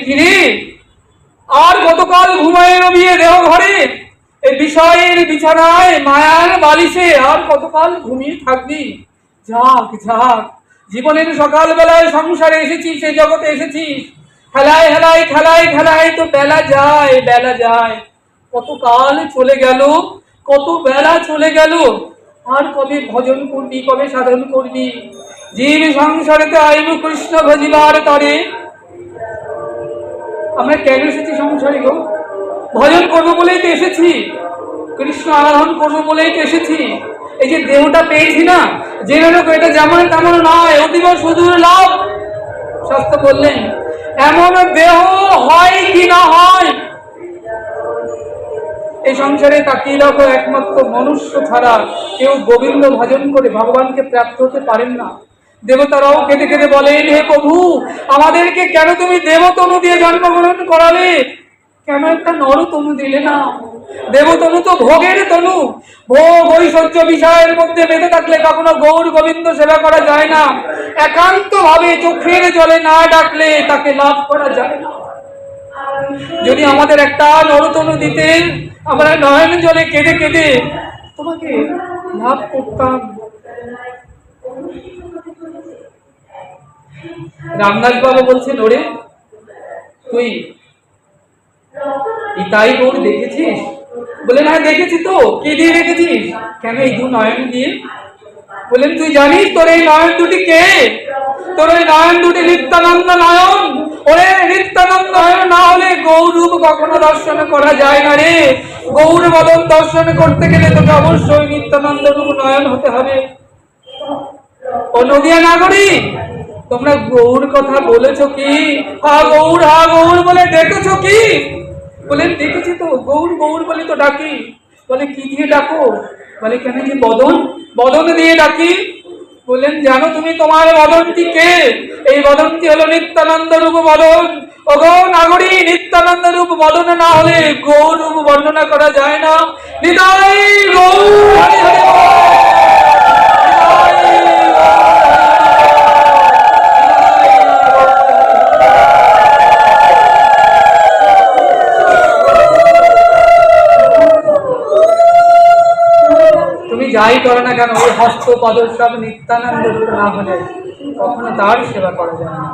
ফিরে আর কতকাল ঘুমায় রবি দেহ ঘরে, এই বিষয়ের বিছানায় মায়ার বালিশে আর কতকাল ঘুমিয়ে থাকবি? যাক যাক, জীবনের সকাল বেলায় সংসারে এসেছিস, এই জগতে এসেছিস, খেলায় হেলায় খেলায় খেলায় তো বেলা যায় বেলা যায়। কত কাল চলে গেল, কত বেলা চলে গেল, আর কবে ভজন করবি, কবে সাধন করবি? জীব সংসারেতে আইব কৃষ্ণ ভজিবার তরে। আমরা কেন এসেছি সংসারে গো? ভজন করবো বলেই তো এসেছি, কৃষ্ণ আরাধন করবো বলেই তো এসেছি। এই যে দেহটা পেয়েছি না, জেনে রাখো এটা যেমন তেমন নয়, অতীব সুদূর লাভ। শাস্ত্র বললেন এমন দেহ হয় কি না হয়। এই সংসারে তাকিয়ে রাখো, একমাত্র মনুষ্য ছাড়া কেউ গোবিন্দ ভজন করে ভগবানকে প্রাপ্ত হতে পারেন না। দেবতারাও কেঁদে কেঁদে বলেন, হে প্রভু, আমাদেরকে কেন তুমি দেবতনু দিয়ে জন্মগ্রহণ করালে? কেন একটা নরতনু দিলে না? দেবতনু তো ভোগের তনু, ভোগ ঐশ্বর্য বিষয়ের মধ্যে বেঁধে থাকলে কখনো গৌর গোবিন্দ সেবা করা যায় না। একান্ত ভাবে চোখের জলে না ডাকলে তাকে লাভ করা যায় না। যদি আমাদের একটা নরতনু দিতেন, আমরা নয়ন জলে কেঁদে কেঁদে তোমাকে লাভ করতাম। রামদাস বাবা বলছেন, ওরে তুই ইতাই গৌর দেখেছিস? বলেন হ্যাঁ দেখেছি। তো কি দিয়ে দেখেছিস? কেন এই দু নয়ন দিয়ে? বলেন তুই জানিস তোর এই নয়ন দুটি কে? তোর ওই নয়ন দুটি নিত্যানন্দ নয়ন। ওরে নিত্যানন্দ নয়ন না হলে গৌরূপ কখনো দর্শন করা যায় না রে। গৌর বদন দর্শন করতে গেলে তোকে অবশ্যই নিত্যানন্দ রূপ নয়ন হতে হবে। ও নদিয়া নাগরিক, তোমরা গৌর কথা বলেছো কি? হা গৌর বলে ডেকেছো কি? বলেন দেখেছি তো, গৌর গৌর বলে তো ডাকি। বলে কি দিয়ে ডাকো? বলে কেন যে বদন, বদন দিয়ে ডাকি। বললেন জানো তুমি তোমার বদনটি কে? এই বদনটি হলো নিত্যানন্দ রূপ বদন। ও গো নাগরী, নিত্যানন্দ রূপ বদন না হলে গৌর রূপ বর্ণনা করা যায় না। নিতাই গৌর হরি হরি বল। যাই করে না কেন, ওই হস্ত পদর সব নিত্যানন্দ রূপ না হলে কখনো তার সেবা করা যায় না।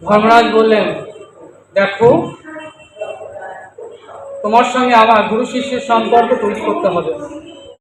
ধর্মরাজ বললেন, দেখো তোমার সঙ্গে আমার গুরু শিষ্যের সম্পর্ক তৈরি করতে হবে।